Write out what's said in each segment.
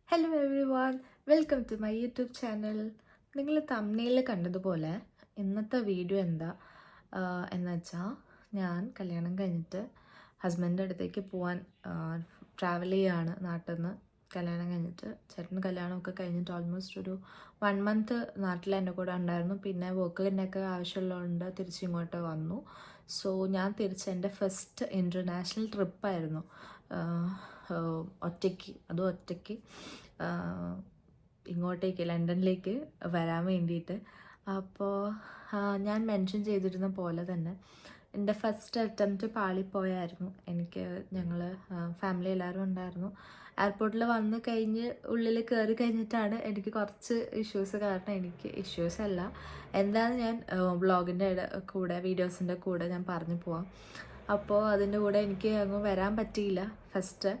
Hello everyone, welcome to my YouTube channel. നിങ്ങൾ തമ്മിൽ കണ്ടതുപോലെ ഇന്നത്തെ വീഡിയോ എന്താ എന്ന് വെച്ചാൽ, ഞാൻ കല്യാണം കഴിഞ്ഞിട്ട് ഹസ്ബൻഡിൻ്റെ അടുത്തേക്ക് പോകാൻ ട്രാവൽ ചെയ്യുകയാണ്. നാട്ടിൽ നിന്ന് കല്യാണം കഴിഞ്ഞിട്ട് ചേട്ടന് കല്യാണമൊക്കെ കഴിഞ്ഞിട്ട് ഓൾമോസ്റ്റ് ഒരു 1 മന്ത് നാട്ടിൽ എൻ്റെ കൂടെ ഉണ്ടായിരുന്നു. പിന്നെ വർക്കിൻ്റെയൊക്കെ ആവശ്യമുള്ളതുകൊണ്ട് തിരിച്ചിങ്ങോട്ട് വന്നു. സോ ഞാൻ എൻ്റെ ഫസ്റ്റ് ഇൻ്റർനാഷണൽ ട്രിപ്പായിരുന്നു. ഒറ്റയ്ക്ക് ഇങ്ങോട്ടേക്ക് ലണ്ടനിലേക്ക് വരാൻ വേണ്ടിയിട്ട്. അപ്പോൾ ഞാൻ മെൻഷൻ ചെയ്തിരുന്ന പോലെ തന്നെ എൻ്റെ ഫസ്റ്റ് അറ്റംപ്റ്റ് പാളിപ്പോയായിരുന്നു. ഞങ്ങൾ ഫാമിലി എല്ലാവരും ഉണ്ടായിരുന്നു. എയർപോർട്ടിൽ വന്ന് കഴിഞ്ഞ് ഉള്ളിൽ കയറി കഴിഞ്ഞിട്ടാണ് എനിക്ക് കുറച്ച് ഇഷ്യൂസ് കാരണം ഇഷ്യൂസ് അല്ല എന്താണെന്ന് ഞാൻ വ്ളോഗിൻ്റെ കൂടെ വീഡിയോസിൻ്റെ കൂടെ ഞാൻ പറഞ്ഞു പോവാം. അപ്പോൾ അതിൻ്റെ കൂടെ എനിക്ക് അങ്ങ് വരാൻ പറ്റിയില്ല ഫസ്റ്റ്.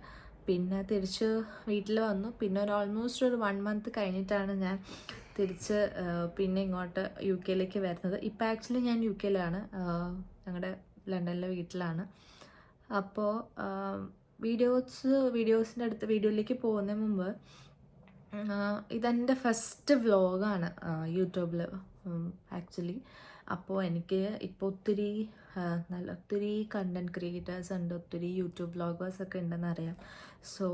പിന്നെ തിരിച്ച് വീട്ടിൽ വന്നു. പിന്നെ ഓൾമോസ്റ്റ് ഒരു 1 മന്ത് കഴിഞ്ഞിട്ടാണ് ഞാൻ തിരിച്ച് പിന്നെ ഇങ്ങോട്ട് UK വരുന്നത്. ഇപ്പോൾ ആക്ച്വലി ഞാൻ UK ഞങ്ങളുടെ ലണ്ടനിലെ വീട്ടിലാണ്. അപ്പോൾ വീഡിയോയിലേക്ക് പോകുന്നതിന് മുമ്പ് ഇതെൻ്റെ ഫസ്റ്റ് വ്ളോഗാണ് യൂട്യൂബിൽ ആക്ച്വലി. അപ്പോൾ എനിക്ക് ഇപ്പോൾ ഒത്തിരി കണ്ടൻറ് ക്രിയേറ്റേഴ്സ് ഉണ്ട്, ഒത്തിരി യൂട്യൂബ് വ്ളോഗേഴ്സൊക്കെ ഉണ്ടെന്നറിയാം. സോ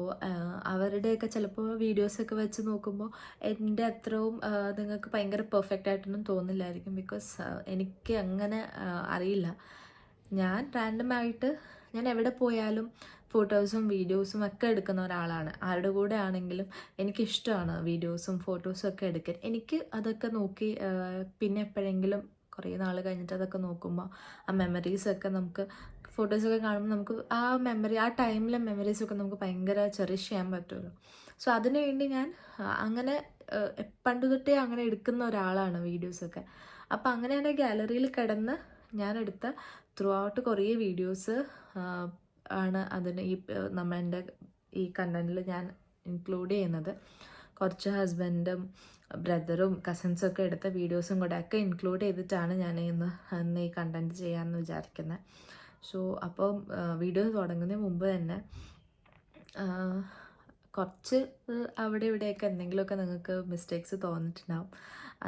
അവരുടെയൊക്കെ ചിലപ്പോൾ വീഡിയോസൊക്കെ വെച്ച് നോക്കുമ്പോൾ എൻ്റെ അത്രയും നിങ്ങൾക്ക് ഭയങ്കര പെർഫെക്റ്റ് ആയിട്ടൊന്നും തോന്നില്ലായിരിക്കും. ബിക്കോസ് എനിക്ക് അങ്ങനെ അറിയില്ല. ഞാൻ റാൻഡമായിട്ട് ഞാൻ എവിടെ പോയാലും ഫോട്ടോസും വീഡിയോസും ഒക്കെ എടുക്കുന്ന ഒരാളാണ്. ആരുടെ കൂടെ ആണെങ്കിലും എനിക്കിഷ്ടമാണ് വീഡിയോസും ഫോട്ടോസും ഒക്കെ എടുക്കാൻ. എനിക്ക് അതൊക്കെ നോക്കി പിന്നെ എപ്പോഴെങ്കിലും കുറേ നാൾ കഴിഞ്ഞിട്ട് അതൊക്കെ നോക്കുമ്പോൾ ആ മെമ്മറീസൊക്കെ നമുക്ക് ഫോട്ടോസൊക്കെ കാണുമ്പോൾ നമുക്ക് ആ ടൈമിലെ മെമ്മറീസൊക്കെ നമുക്ക് ഭയങ്കര ചെറിഷ് ചെയ്യാൻ പറ്റുമല്ലോ. സോ അതിനു വേണ്ടി ഞാൻ അങ്ങനെ പണ്ട് തൊട്ടേ അങ്ങനെ എടുക്കുന്ന ഒരാളാണ് വീഡിയോസൊക്കെ. അപ്പോൾ അങ്ങനെ എൻ്റെ ഗാലറിയിൽ കിടന്ന് ഞാൻ എടുത്ത ത്രൂ ഔട്ട് കുറേ വീഡിയോസ് ആണ് അതിന് എൻ്റെ ഈ കണ്ടൻറ്റിൽ ഞാൻ ഇൻക്ലൂഡ് ചെയ്യുന്നത്. കുറച്ച് ഹസ്ബൻഡും ബ്രദറും കസിൻസൊക്കെ എടുത്ത വീഡിയോസും കൂടെ ഒക്കെ ഇൻക്ലൂഡ് ചെയ്തിട്ടാണ് ഞാൻ ഇന്ന് ഈ കണ്ടൻറ്റ് ചെയ്യാമെന്ന് വിചാരിക്കുന്നത്. സോ അപ്പം വീഡിയോ തുടങ്ങുന്നതിന് മുമ്പ് തന്നെ കുറച്ച് അവിടെ ഇവിടെയൊക്കെ എന്തെങ്കിലുമൊക്കെ നിങ്ങൾക്ക് മിസ്റ്റേക്സ് തോന്നിയിട്ടുണ്ടാവും.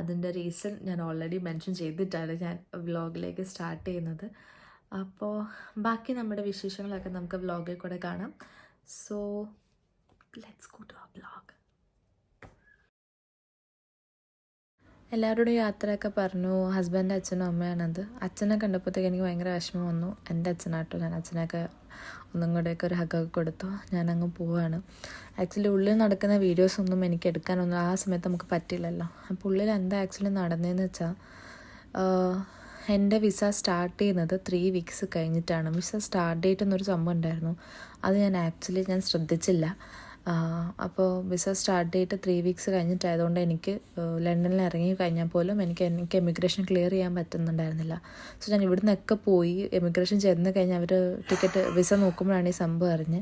അതിൻ്റെ റീസൺ ഞാൻ ഓൾറെഡി മെൻഷൻ ചെയ്തിട്ടാണ് ഞാൻ വ്ളോഗിലേക്ക് സ്റ്റാർട്ട് ചെയ്യുന്നത്. അപ്പോൾ ബാക്കി നമ്മുടെ വിശേഷങ്ങളൊക്കെ നമുക്ക് വ്ളോഗിൽ കൂടെ കാണാം. സോ ലെറ്റ്സ് ഗോ ടു ആ വ്ളോഗ്. എല്ലാവരോടും യാത്രയൊക്കെ പറഞ്ഞു. ഹസ്ബൻഡ് അച്ഛനും അമ്മയാണത്. അച്ഛനെ കണ്ടപ്പോഴത്തേക്ക് എനിക്ക് ഭയങ്കര വിഷമം വന്നു. എൻ്റെ അച്ഛനാട്ടോ. ഞാൻ അച്ഛനൊക്കെ ഒന്നും കൂടെയൊക്കെ ഒരു ഹഗ്ഗൊക്കെ കൊടുത്തു. ഞാനങ്ങ് പോവാണ്. ആക്ച്വലി ഉള്ളിൽ നടക്കുന്ന വീഡിയോസൊന്നും എനിക്ക് എടുക്കാനൊന്നും ആ സമയത്ത് നമുക്ക് പറ്റില്ലല്ലോ. അപ്പോൾ ഉള്ളിൽ എന്താ ആക്ച്വലി നടന്നതെന്ന് വെച്ചാൽ, എൻ്റെ വിസ സ്റ്റാർട്ട് ചെയ്യുന്നത് 3 വീക്സ് കഴിഞ്ഞിട്ടാണ്. വിസ സ്റ്റാർട്ട് ഡേറ്റ് എന്നൊരു സംഭവം ഉണ്ടായിരുന്നു. അത് ഞാൻ ശ്രദ്ധിച്ചില്ല. അപ്പോൾ വിസ സ്റ്റാർട്ട് ഡേറ്റ് 3 വീക്സ് കഴിഞ്ഞിട്ടായതുകൊണ്ട് എനിക്ക് ലണ്ടനിൽ ഇറങ്ങി കഴിഞ്ഞാൽ പോലും എനിക്ക് എമിഗ്രേഷൻ ക്ലിയർ ചെയ്യാൻ പറ്റുന്നുണ്ടായിരുന്നില്ല. സോ ഞാൻ ഇവിടെ നിന്നൊക്കെ പോയി എമിഗ്രേഷൻ ചെന്ന് കഴിഞ്ഞാൽ അവർ വിസ നോക്കുമ്പോഴാണ് ഈ സംഭവം അറിഞ്ഞ്.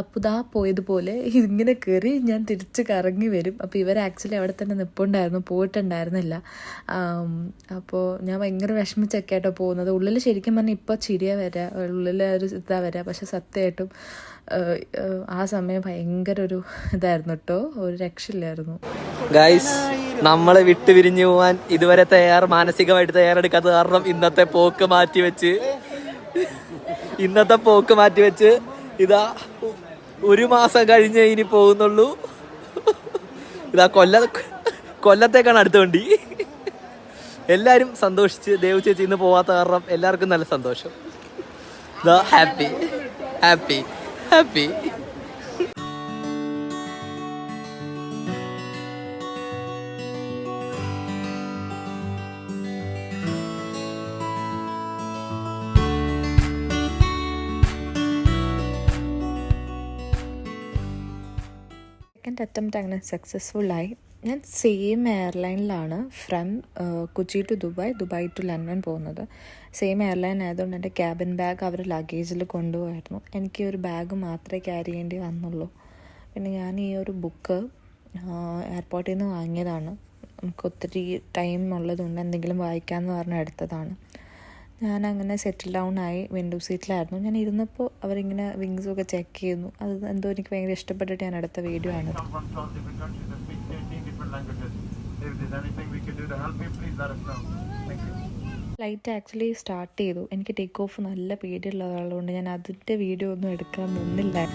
അപ്പോൾ ഇതാ പോയതുപോലെ ഇങ്ങനെ കയറി ഞാൻ തിരിച്ച് കറങ്ങി വരും. അപ്പോൾ ഇവർ ആക്ച്വലി അവിടെ തന്നെ പോയിട്ടുണ്ടായിരുന്നില്ല. അപ്പോൾ ഞാൻ ഭയങ്കര വിഷമിച്ചൊക്കെ ആയിട്ടോ പോകുന്നത്. ഉള്ളിൽ ശരിക്കും പറഞ്ഞാൽ ഇപ്പോൾ ചിരിയാണ് വരിക, ഉള്ളിൽ ഒരു ഇതാണ് വരിക. പക്ഷെ സത്യമായിട്ടും ആ സമയം ഭയങ്കര ഒരു ഇതായിരുന്നു കേട്ടോ, ഒരു രക്ഷയില്ലായിരുന്നു. ഗൈസ്, നമ്മളെ വിട്ട് പിരിഞ്ഞു പോവാൻ ഇതുവരെ മാനസികമായിട്ട് തയ്യാറെടുക്കാത്ത കാരണം ഇന്നത്തെ പോക്ക് മാറ്റിവെച്ച് ഇതാ 1 മാസം കഴിഞ്ഞ് ഇനി പോകുന്നുള്ളൂ. ഇതാ കൊല്ലത്തേക്കാണ് അടുത്ത വണ്ടി. എല്ലാരും സന്തോഷിച്ച്. ദേവ് ചേച്ചി ഇന്ന് പോവാത്ത കാരണം എല്ലാവർക്കും നല്ല സന്തോഷം. ഇതാ ഹാപ്പി. സെക്കൻഡ് അറ്റംപ്റ്റ് അങ്ങനെ സക്സസ്ഫുള്ളായി. ഞാൻ സെയിം എയർലൈനിലാണ് from Kochi to Dubai to London പോകുന്നത്. സെയിം എയർലൈൻ ആയതുകൊണ്ട് എൻ്റെ ക്യാബിൻ ബാഗ് അവർ ലഗേജിൽ കൊണ്ടുപോയായിരുന്നു. എനിക്ക് ഒരു ബാഗ് മാത്രമേ ക്യാരി ചെയ്യേണ്ടി വന്നുള്ളൂ. പിന്നെ ഞാൻ ഈ ഒരു ബുക്ക് എയർപോർട്ടിൽ നിന്ന് വാങ്ങിയതാണ്. നമുക്ക് ഒത്തിരി ടൈം ഉള്ളതുകൊണ്ട് എന്തെങ്കിലും വായിക്കാമെന്ന് പറഞ്ഞ് എടുത്തതാണ്. ഞാനങ്ങനെ സെറ്റിൽ ഡൗൺ ആയി വിൻഡോ സീറ്റിലായിരുന്നു. ഞാൻ ഇരുന്നപ്പോൾ അവരിങ്ങനെ വിങ്സൊക്കെ ചെക്ക് ചെയ്യുന്നു. അത് എന്തോ എനിക്ക് ഭയങ്കര ഇഷ്ടപ്പെട്ടിട്ട് ഞാൻ എടുത്ത വീഡിയോ ആണ്. ഫ്ലൈറ്റ് ആക്ച്വലി സ്റ്റാർട്ട് ചെയ്തു. എനിക്ക് ടേക്ക് ഓഫ് നല്ല പേടിയുള്ളതുകൊണ്ട് ഞാൻ അതിൻ്റെ വീഡിയോ ഒന്നും എടുക്കാൻ നിന്നില്ല.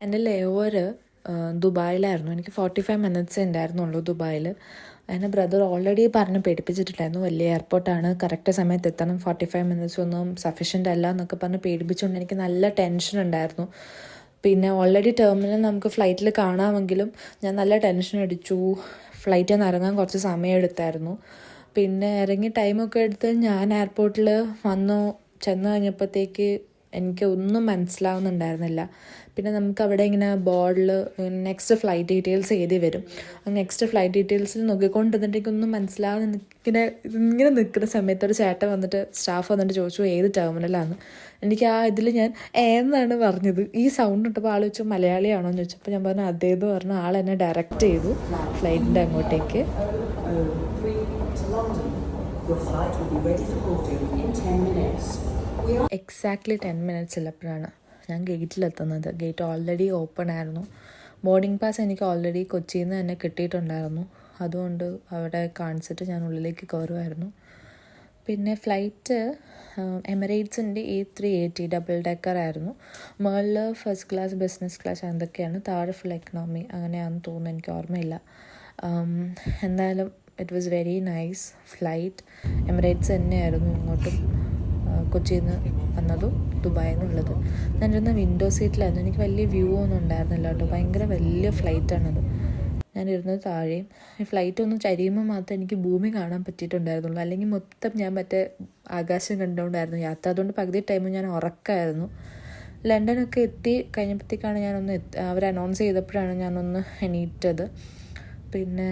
എൻ്റെ ലേ ഓവർ ദുബായിലായിരുന്നു. എനിക്ക് 45 മിനിറ്റ്സ് ഉണ്ടായിരുന്നുള്ളൂ ദുബായിൽ. എൻ്റെ ബ്രദർ ഓൾറെഡി പറഞ്ഞ് പേടിപ്പിച്ചിട്ടുണ്ടായിരുന്നു, വലിയ എയർപോർട്ടാണ്, കറക്റ്റ് സമയത്ത് എത്തണം, 45 മിനിറ്റ്സ് ഒന്നും സഫീഷ്യൻ്റ് അല്ല എന്നൊക്കെ പറഞ്ഞ് പേടിപ്പിച്ചുകൊണ്ട് എനിക്ക് നല്ല ടെൻഷൻ ഉണ്ടായിരുന്നു. പിന്നെ ഓൾറെഡി ടെർമിനൽ നമുക്ക് ഫ്ലൈറ്റിൽ കാണാമെങ്കിലും ഞാൻ നല്ല ടെൻഷൻ അടിച്ചു. ഫ്ലൈറ്റിൽ നിന്ന് ഇറങ്ങാൻ കുറച്ച് സമയം എടുത്തായിരുന്നു. പിന്നെ ഇറങ്ങി ടൈമൊക്കെ എടുത്ത് ഞാൻ എയർപോർട്ടിൽ ചെന്ന് കഴിഞ്ഞപ്പോഴത്തേക്ക് എനിക്ക് ഒന്നും മനസ്സിലാവുന്നുണ്ടായിരുന്നില്ല. പിന്നെ നമുക്ക് അവിടെ ഇങ്ങനെ ബോർഡിൽ നെക്സ്റ്റ് ഫ്ലൈറ്റ് ഡീറ്റെയിൽസ് എഴുതി വരും. നെക്സ്റ്റ് ഫ്ലൈറ്റ് ഡീറ്റെയിൽസിൽ നോക്കിക്കൊണ്ടിരുന്നിട്ട് ഒന്നും മനസ്സിലാവുന്ന ഇങ്ങനെ നിൽക്കുന്ന സമയത്ത് ഒരു ചേട്ടൻ വന്നിട്ട്, സ്റ്റാഫ് വന്നിട്ട് ചോദിച്ചു ഏത് ടെർമിനലാണെന്ന്. എനിക്ക് ആ ഇതിൽ ഞാൻ എന്നാണ് പറഞ്ഞത്. ഈ സൗണ്ട് ഇട്ടപ്പോൾ ആൾ വെച്ചു മലയാളിയാണോ എന്ന് ചോദിച്ചപ്പോൾ ഞാൻ പറഞ്ഞു അതേന്ന് പറഞ്ഞു. ആൾ എന്നെ ഡയറക്റ്റ് ചെയ്തു ഫ്ലൈറ്റിൻ്റെ അങ്ങോട്ടേക്ക്. എക്സാക്ട്ലി 10 മിനിറ്റ്സ് ഉള്ളപ്പോഴാണ് ഞാൻ ഗേറ്റിലെത്തുന്നത്. ഗേറ്റ് ഓൾറെഡി ഓപ്പൺ ആയിരുന്നു. ബോർഡിംഗ് പാസ് എനിക്ക് ഓൾറെഡി കൊച്ചിയിൽ നിന്ന് തന്നെ കിട്ടിയിട്ടുണ്ടായിരുന്നു. അതുകൊണ്ട് അവിടെ കാണിച്ചിട്ട് ഞാൻ ഉള്ളിലേക്ക് കയറുമായിരുന്നു. പിന്നെ ഫ്ലൈറ്റ് എമിറേറ്റ്സിൻ്റെ A380 ഡബിൾ ഡെക്കർ ആയിരുന്നു. മുകളിൽ ഫസ്റ്റ് ക്ലാസ്, ബിസിനസ് ക്ലാസ് എന്തൊക്കെയാണ്, താഴെ ഫുൾ എക്കണോമി അങ്ങനെയാണെന്ന് തോന്നുന്നു, എനിക്ക് ഓർമ്മയില്ല. എന്തായാലും it was very nice flight. Emirates തന്നെയായിരുന്നു ഇങ്ങോട്ടും കൊച്ചിയിൽ നിന്ന് വന്നതും ദുബായിൽ നിന്നുള്ളത്. ഞാനിരുന്ന വിൻഡോ സീറ്റിലായിരുന്നു. എനിക്ക് വലിയ വ്യൂ ഒന്നും ഉണ്ടായിരുന്നില്ല കേട്ടോ. ഭയങ്കര വലിയ ഫ്ലൈറ്റാണത്. ഞാനിരുന്നത് താഴെയും. ഈ ഫ്ലൈറ്റ് ഒന്ന് ചരിയുമ്പോൾ മാത്രമേ എനിക്ക് ഭൂമി കാണാൻ പറ്റിയിട്ടുണ്ടായിരുന്നുള്ളൂ. അല്ലെങ്കിൽ മൊത്തം ഞാൻ മറ്റേ ആകാശം കണ്ടുകൊണ്ടായിരുന്നു യാത്ര. അതുകൊണ്ട് പകുതി ടൈമും ഞാൻ ഉറക്കമായിരുന്നു. ലണ്ടനൊക്കെ എത്തി കഴിഞ്ഞപ്പോഴത്തേക്കാണ് അവർ അനൗൺസ് ചെയ്തപ്പോഴാണ് ഞാനൊന്ന് എണീറ്റത്. പിന്നെ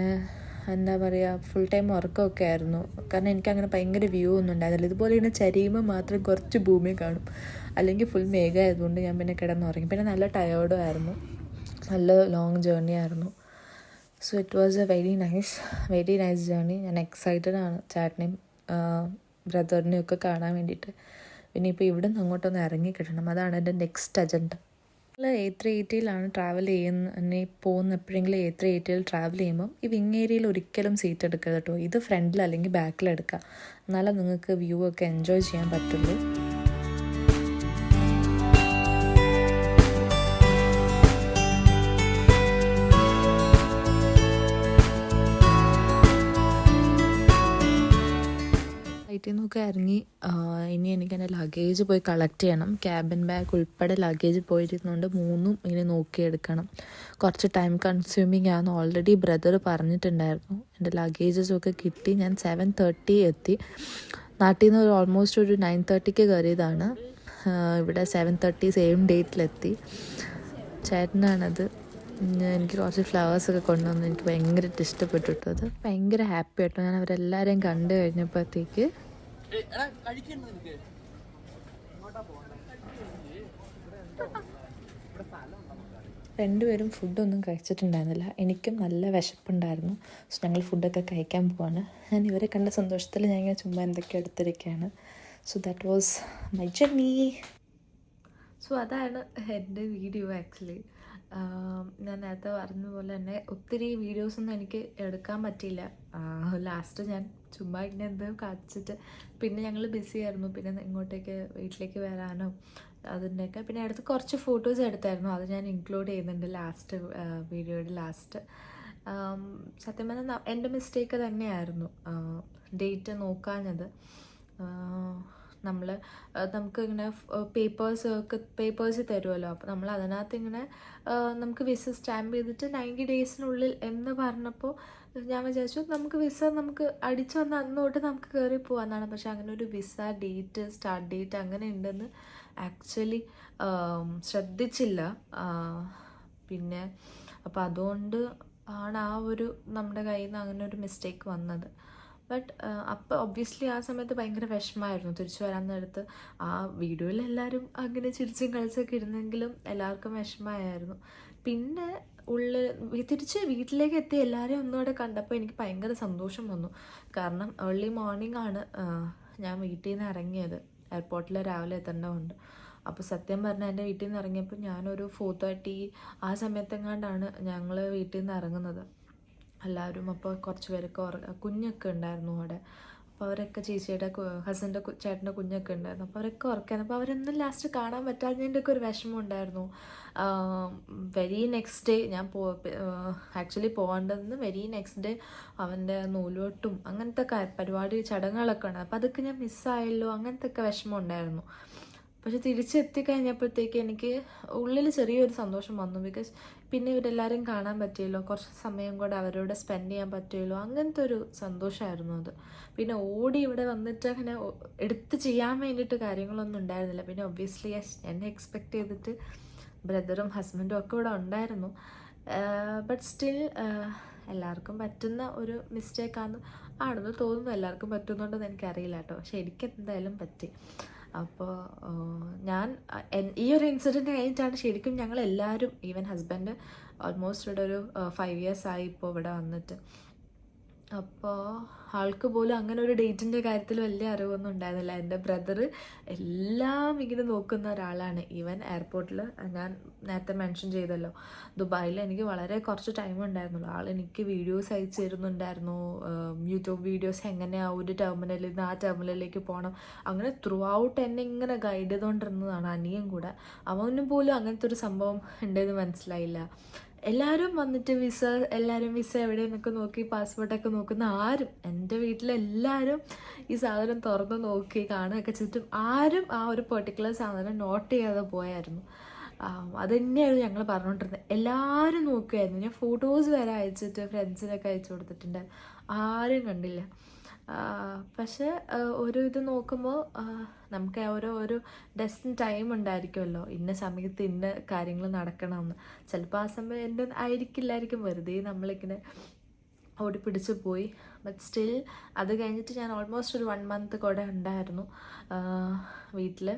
എന്താ പറയുക, ഫുൾ ടൈം ഉറക്കമൊക്കെ ആയിരുന്നു. കാരണം എനിക്കങ്ങനെ ഭയങ്കര വ്യൂ ഒന്നും ഉണ്ടായിരുന്നില്ല. ഇതുപോലെ ഇങ്ങനെ ചരിയുമ്പോൾ മാത്രം കുറച്ച് ഭൂമി കാണും, അല്ലെങ്കിൽ ഫുൾ മേഘമായതുകൊണ്ട് ഞാൻ പിന്നെ കിടന്നുറങ്ങി. പിന്നെ നല്ല ടയേർഡും ആയിരുന്നു. നല്ല ലോങ് ജേർണി ആയിരുന്നു. So it was A very nice journey. ഞാൻ എക്സൈറ്റഡ് ആണ് ചേട്ടനെയും ബ്രദറിനെയും ഒക്കെ കാണാൻ വേണ്ടിയിട്ട്. പിന്നെ ഇപ്പോൾ ഇവിടെ നിന്ന് അങ്ങോട്ടൊന്ന് ഇറങ്ങി കിട്ടണം. അതാണ് എൻ്റെ നെക്സ്റ്റ് അജണ്ട. A380 ട്രാവൽ പോകുന്ന എപ്പോഴെങ്കിലും A380 ട്രാവൽ ചെയ്യുമ്പം ഈ വിങ് ഏരിയയിൽ ഒരിക്കലും സീറ്റ് എടുക്കരുത് കേട്ടോ. ഇത് ഫ്രണ്ടിൽ അല്ലെങ്കിൽ ബാക്കിൽ എടുക്കുക, എന്നാലേ നിങ്ങൾക്ക് വ്യൂ ഒക്കെ എൻജോയ് ചെയ്യാൻ പറ്റുള്ളൂ. ഫ്ലൈറ്റിൽ നിന്നൊക്കെ ഇറങ്ങി ഇനി എനിക്ക് എൻ്റെ ലഗേജ് പോയി കളക്ട് ചെയ്യണം. ക്യാബിൻ ബാഗ് ഉൾപ്പെടെ ലഗേജ് പോയിരുന്നുകൊണ്ട് മൂന്നും ഇങ്ങനെ നോക്കിയെടുക്കണം. കുറച്ച് ടൈം കൺസ്യൂമിങ് ആണെന്ന് ഓൾറെഡി ബ്രദർ പറഞ്ഞിട്ടുണ്ടായിരുന്നു. എൻ്റെ ലഗേജസൊക്കെ കിട്ടി. ഞാൻ 7:30 എത്തി. നാട്ടിൽ നിന്ന് ഓൾമോസ്റ്റ് ഒരു 9:30 കയറിയതാണ്. ഇവിടെ 7:30 സെയിം ഡേറ്റിലെത്തി. ചേട്ടനാണത്. എനിക്ക് കുറച്ച് ഫ്ലവേഴ്സൊക്കെ കൊണ്ടുവന്ന് എനിക്ക് ഭയങ്കരമായിട്ട് ഇഷ്ടപ്പെട്ടിട്ടത്. ഭയങ്കര ഹാപ്പി ആയിട്ടോ ഞാൻ അവരെല്ലാവരെയും കണ്ടു കഴിഞ്ഞപ്പോഴത്തേക്ക്. രണ്ടുപേരും ഫുഡൊന്നും കഴിച്ചിട്ടുണ്ടായിരുന്നില്ല. എനിക്കും നല്ല വിശപ്പുണ്ടായിരുന്നു. സോ ഞങ്ങൾ ഫുഡൊക്കെ കഴിക്കാൻ പോവാണ്. ഞാൻ ഇവരെ കണ്ട സന്തോഷത്തിൽ ഞാൻ ഇങ്ങനെ ചുമ്മാ എന്തൊക്കെ എടുത്തിരിക്കുകയാണ്. So that was my journey. So അതാണ് എൻ്റെ വീഡിയോ ആക്ച്വലി. ഞാൻ നേരത്തെ പറഞ്ഞ പോലെ തന്നെ ഒത്തിരി വീഡിയോസൊന്നും എനിക്ക് എടുക്കാൻ പറ്റിയില്ല. ലാസ്റ്റ് ഞാൻ ചുമ്മാ ഇങ്ങനെ എന്തോ കാണിച്ചിട്ട് പിന്നെ ഞങ്ങൾ ബിസി ആയിരുന്നു. പിന്നെ ഇങ്ങോട്ടേക്ക് വീട്ടിലേക്ക് വരാനോ അതിൻ്റെയൊക്കെ പിന്നെ അടുത്ത് കുറച്ച് ഫോട്ടോസ് എടുത്തായിരുന്നു. അത് ഞാൻ ഇൻക്ലൂഡ് ചെയ്യുന്നുണ്ട് വീഡിയോയുടെ ലാസ്റ്റ്. സത്യം പറഞ്ഞാൽ എൻ്റെ മിസ്റ്റേക്ക് തന്നെയായിരുന്നു ഡേറ്റ് നോക്കാഞ്ഞത്. നമുക്ക് ഇങ്ങനെ പേപ്പേഴ്സ് തരുമല്ലോ. അപ്പോൾ നമ്മൾ അതിനകത്ത് ഇങ്ങനെ നമുക്ക് വിസ സ്റ്റാമ്പ് ചെയ്തിട്ട് 90 ഡേയ്സിനുള്ളിൽ എന്ന് പറഞ്ഞപ്പോൾ ഞാൻ വിചാരിച്ചു നമുക്ക് വിസ നമുക്ക് അടിച്ചു വന്ന അന്ന് തൊട്ട് നമുക്ക് കയറി പോകാമെന്നാണ്. പക്ഷെ അങ്ങനെ ഒരു വിസ ഡേറ്റ്, സ്റ്റാർട്ട് ഡേറ്റ് അങ്ങനെ ഉണ്ടെന്ന് ആക്ച്വലി ശ്രദ്ധിച്ചില്ല. പിന്നെ അപ്പോൾ അതുകൊണ്ട് ആണ് ആ ഒരു നമ്മുടെ കയ്യിൽ നിന്ന് അങ്ങനെ ഒരു മിസ്റ്റേക്ക് വന്നത്. ബട്ട് അപ്പോൾ ഒബ്വിയസ്ലി ആ സമയത്ത് ഭയങ്കര വിഷമമായിരുന്നു. തിരിച്ചു വരാൻ നേരത്ത് ആ വീഡിയോയിൽ എല്ലാവരും അങ്ങനെ ചിരിച്ചും കളിച്ചൊക്കെ ഇരുന്നെങ്കിലും എല്ലാവർക്കും വിഷമമായിരുന്നു. പിന്നെ തിരിച്ച് വീട്ടിലേക്ക് എത്തി എല്ലാവരെയും ഒന്നുകൂടെ കണ്ടപ്പോൾ എനിക്ക് ഭയങ്കര സന്തോഷം വന്നു. കാരണം ഏർലി മോർണിംഗ് ആണ് ഞാൻ വീട്ടിൽ നിന്ന് ഇറങ്ങിയത്. എയർപോർട്ടിൽ രാവിലെ എത്തേണ്ടതുണ്ട്. അപ്പോൾ സത്യം പറഞ്ഞാൽ എൻ്റെ വീട്ടിൽ നിന്ന് ഇറങ്ങിയപ്പോൾ ഞാനൊരു 4:30 ആ സമയത്തെങ്ങാണ്ടാണ് ഞങ്ങൾ വീട്ടിൽ നിന്ന് ഇറങ്ങുന്നത് എല്ലാവരും. അപ്പോൾ കുറച്ച് പേരൊക്കെ കുഞ്ഞൊക്കെ ഉണ്ടായിരുന്നു അവിടെ. അപ്പോൾ അവരൊക്കെ ചേച്ചിയുടെ ഹസ്ബൻ്റെ ചേട്ടൻ്റെ കുഞ്ഞൊക്കെ ഉണ്ടായിരുന്നു. അപ്പോൾ അവരൊക്കെ ഉറക്കായിരുന്നു. അപ്പോൾ അവരൊന്നും ലാസ്റ്റ് കാണാൻ പറ്റാത്തതിൻ്റെയൊക്കെ ഒരു വിഷമം ഉണ്ടായിരുന്നു. വെരി നെക്സ്റ്റ് ഡേ ഞാൻ ആക്ച്വലി പോകേണ്ടതെന്ന് വെരി നെക്സ്റ്റ് ഡേ അവൻ്റെ നൂലുകെട്ടും അങ്ങനത്തെ പരിപാടി ചടങ്ങുകളൊക്കെ ഉണ്ട്. അപ്പോൾ അതൊക്കെ ഞാൻ മിസ്സായല്ലോ, അങ്ങനത്തെ ഒക്കെ വിഷമം ഉണ്ടായിരുന്നു. പക്ഷെ തിരിച്ചെത്തിക്കഴിഞ്ഞപ്പോഴത്തേക്ക് എനിക്ക് ഉള്ളിൽ ചെറിയൊരു സന്തോഷം വന്നു. ബിക്കോസ് പിന്നെ ഇവരെല്ലാവരും കാണാൻ പറ്റിയല്ലോ, കുറച്ച് സമയം കൂടെ അവരോട് സ്പെൻഡ് ചെയ്യാൻ പറ്റുമല്ലോ, അങ്ങനത്തെ ഒരു സന്തോഷമായിരുന്നു അത്. പിന്നെ ഓടി ഇവിടെ വന്നിട്ട് അങ്ങനെ എടുത്ത് ചെയ്യാൻ വേണ്ടിയിട്ട് കാര്യങ്ങളൊന്നും ഉണ്ടായിരുന്നില്ല. പിന്നെ ഒബ്വിയസ്ലി എന്നെ എക്സ്പെക്റ്റ് ചെയ്തിട്ട് ബ്രദറും ഹസ്ബൻഡും ഒക്കെ ഇവിടെ ഉണ്ടായിരുന്നു. ബട്ട് സ്റ്റിൽ എല്ലാവർക്കും പറ്റുന്ന ഒരു ആണെന്ന് തോന്നുന്നു. എല്ലാവർക്കും പറ്റുന്നുണ്ടെന്ന് എനിക്കറിയില്ല കേട്ടോ. പക്ഷെ എനിക്ക് എന്തായാലും പറ്റി. അപ്പോൾ ഈ ഒരു ഇൻസിഡൻറ്റ് കഴിഞ്ഞിട്ടാണ് ശരിക്കും ഞങ്ങളെല്ലാവരും, ഈവൻ ഹസ്ബൻഡ് ഓൾമോസ്റ്റ് ഇവിടെ ഒരു 5 years ആയി ഇപ്പോൾ ഇവിടെ വന്നിട്ട്. അപ്പോൾ ആൾക്ക് പോലും അങ്ങനെ ഒരു ഡേറ്റിൻ്റെ കാര്യത്തിൽ വലിയ അറിവൊന്നും ഉണ്ടായിരുന്നില്ല. എൻ്റെ ബ്രദറ് എല്ലാം ഇങ്ങനെ നോക്കുന്ന ഒരാളാണ്. ഈവൻ എയർപോർട്ടിൽ ഞാൻ നേരത്തെ മെൻഷൻ ചെയ്തല്ലോ, ദുബായിൽ എനിക്ക് വളരെ കുറച്ച് ടൈം ഉണ്ടായിരുന്നുള്ളൂ. ആൾ എനിക്ക് വീഡിയോസ് അയച്ചു തരുന്നുണ്ടായിരുന്നു. യൂട്യൂബ് വീഡിയോസ് എങ്ങനെയാണ് ഒരു ടെർമിനലിൽ നിന്ന് ആ ടെർമിനലിലേക്ക് പോകണം, അങ്ങനെ ത്രൂ ഔട്ട് എന്നെ ഇങ്ങനെ ഗൈഡ് ചെയ്തുകൊണ്ടിരുന്നതാണ്. അനിയും കൂടെ, അവനും പോലും അങ്ങനത്തെ ഒരു സംഭവം ഉണ്ടെന്ന് മനസ്സിലായില്ല. എല്ലാവരും വന്നിട്ട് എല്ലാവരും വിസ എവിടെയെന്നൊക്കെ നോക്കി പാസ്പോർട്ടൊക്കെ നോക്കുന്ന ആരും, എൻ്റെ വീട്ടിലെല്ലാവരും ഈ സാധനം തുറന്ന് നോക്കി കാണുകയൊക്കെ ചെയ്തിട്ടും ആരും ആ ഒരു പെർട്ടിക്കുലർ സാധനം നോട്ട് ചെയ്യാതെ പോയായിരുന്നു. അത് തന്നെയായിരുന്നു ഞങ്ങൾ പറഞ്ഞുകൊണ്ടിരുന്നത്. എല്ലാവരും നോക്കുമായിരുന്നു. ഞാൻ ഫോട്ടോസ് വരെ അയച്ചിട്ട് ഫ്രണ്ട്സിനൊക്കെ അയച്ചു കൊടുത്തിട്ടുണ്ട്. ആരും കണ്ടില്ല. പക്ഷെ ഒരു ഇത് നോക്കുമ്പോൾ നമുക്ക് ഒരു ഡെസ്റ്റിൻ ടൈം ഉണ്ടായിരിക്കുമല്ലോ, ഇന്ന സമയത്ത് ഇന്ന കാര്യങ്ങൾ നടക്കണമെന്ന്. ചിലപ്പോൾ ആ സമയം എൻ്റെ ആയിരിക്കില്ലായിരിക്കും, വെറുതെ നമ്മളിങ്ങനെ ഓടിപ്പിടിച്ച് പോയി. ബട്ട് സ്റ്റിൽ അത് കഴിഞ്ഞിട്ട് ഞാൻ ഓൾമോസ്റ്റ് ഒരു 1 month കൂടെ ഉണ്ടായിരുന്നു വീട്ടിൽ.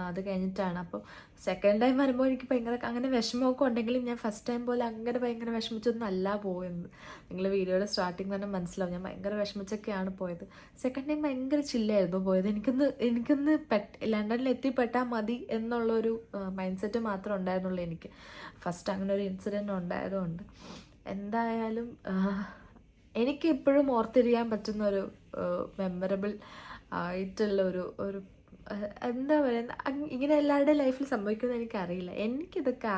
അത് കഴിഞ്ഞിട്ടാണ്. അപ്പോൾ സെക്കൻഡ് ടൈം വരുമ്പോൾ എനിക്ക് ഭയങ്കര അങ്ങനെ വിഷമമൊക്കെ ഉണ്ടെങ്കിലും ഞാൻ ഫസ്റ്റ് ടൈം പോലെ അങ്ങനെ ഭയങ്കര വിഷമിച്ചൊന്നും അല്ല പോയത്. നിങ്ങൾ വീഡിയോയുടെ സ്റ്റാർട്ടിങ് തന്നെ മനസ്സിലാവും, ഞാൻ ഭയങ്കര വിഷമിച്ചൊക്കെയാണ് പോയത്. സെക്കൻഡ് ടൈം ഭയങ്കര ചില്ലായിരുന്നു പോയത്. എനിക്കൊന്ന് ലണ്ടനിൽ എത്തിപ്പെട്ടാൽ മതി എന്നുള്ളൊരു മൈൻഡ് സെറ്റ് മാത്രമേ ഉണ്ടായിരുന്നുള്ളൂ എനിക്ക്. ഫസ്റ്റ് അങ്ങനെ ഒരു ഇൻസിഡൻറ്റ് ഉണ്ടായതുകൊണ്ട് എന്തായാലും എനിക്ക് ഇപ്പോഴും ഓർത്തിരിക്കാൻ പറ്റുന്ന ഒരു മെമ്മറബിൾ ആയിട്ടുള്ള ഒരു എന്താ പറയുക, ഇങ്ങനെ എല്ലാവരുടെയും ലൈഫിൽ സംഭവിക്കുന്നത് എനിക്കറിയില്ല. എനിക്കിതൊക്കെ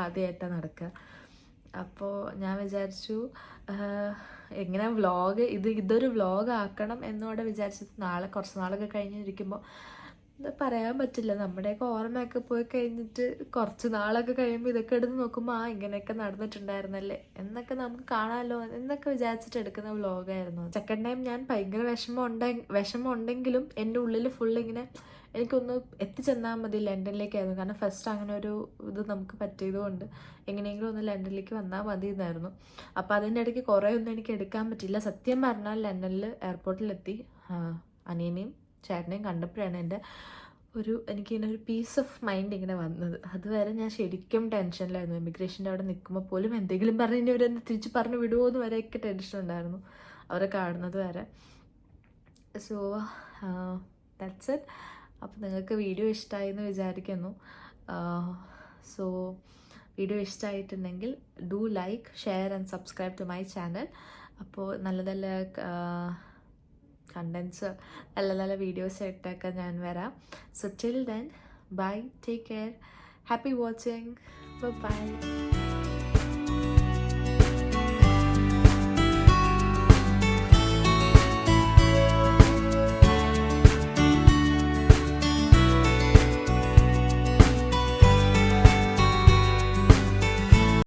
ആദ്യമായിട്ടാണ് നടക്കുക. അപ്പോൾ ഞാൻ വിചാരിച്ചു എങ്ങനെ ഇതൊരു വ്ളോഗ് ആക്കണം എന്നോടെ വിചാരിച്ചിട്ട് കുറച്ച് നാളൊക്കെ കഴിഞ്ഞിരിക്കുമ്പോൾ പറയാൻ പറ്റില്ല, നമ്മുടെയൊക്കെ ഓർമ്മയൊക്കെ പോയി കഴിഞ്ഞിട്ട് കുറച്ച് നാളൊക്കെ കഴിയുമ്പോൾ ഇതൊക്കെ എടുത്ത് നോക്കുമ്പോൾ ഇങ്ങനെയൊക്കെ നടന്നിട്ടുണ്ടായിരുന്നല്ലേ എന്നൊക്കെ നമുക്ക് കാണാമല്ലോ എന്നൊക്കെ വിചാരിച്ചിട്ട് എടുക്കുന്ന വ്ളോഗായിരുന്നു. സെക്കൻഡ് ടൈം ഞാൻ ഭയങ്കര വിഷമം ഉണ്ടെങ്കിലും എൻ്റെ ഉള്ളിൽ ഫുള്ളിങ്ങനെ എനിക്കൊന്ന് എത്തിച്ചെന്നാൽ മതി ലണ്ടനിലേക്കായിരുന്നു. കാരണം ഫസ്റ്റ് അങ്ങനെ ഒരു ഇത് നമുക്ക് പറ്റിയതുകൊണ്ട് എങ്ങനെയെങ്കിലും ഒന്ന് ലണ്ടനിലേക്ക് വന്നാൽ മതി എന്നായിരുന്നു. അപ്പോൾ അതിൻ്റെ ഇടയ്ക്ക് കുറേ ഒന്നും എനിക്ക് എടുക്കാൻ പറ്റില്ല. സത്യം പറഞ്ഞാൽ ലണ്ടനിൽ എയർപോർട്ടിലെത്തി അനിയനെയും ചേട്ടനെയും കണ്ടപ്പോഴാണ് എനിക്കിങ്ങനെ ഒരു പീസ് ഓഫ് മൈൻഡ് ഇങ്ങനെ വന്നത്. അതുവരെ ഞാൻ ശരിക്കും ടെൻഷനിലായിരുന്നു. ഇമിഗ്രേഷൻ്റെ അവിടെ നിൽക്കുമ്പോൾ പോലും എന്തെങ്കിലും പറഞ്ഞ് ഇനി അവരെന്നെ തിരിച്ച് പറഞ്ഞു വിടുമോ എന്ന് വരെയൊക്കെ ടെൻഷൻ ഉണ്ടായിരുന്നു അവരെ കാണുന്നത് വരെ. So that's it. അപ്പോൾ നിങ്ങൾക്ക് വീഡിയോ ഇഷ്ടമായി എന്ന് വിചാരിക്കുന്നു. സോ വീഡിയോ ഇഷ്ടമായിട്ടുണ്ടെങ്കിൽ do like, share and subscribe to my channel. അപ്പോൾ നല്ല കണ്ടൻസ് നല്ല വീഡിയോസ് ആയിട്ടൊക്കെ ഞാൻ വരാം. So till then bye, take care, happy watching, by.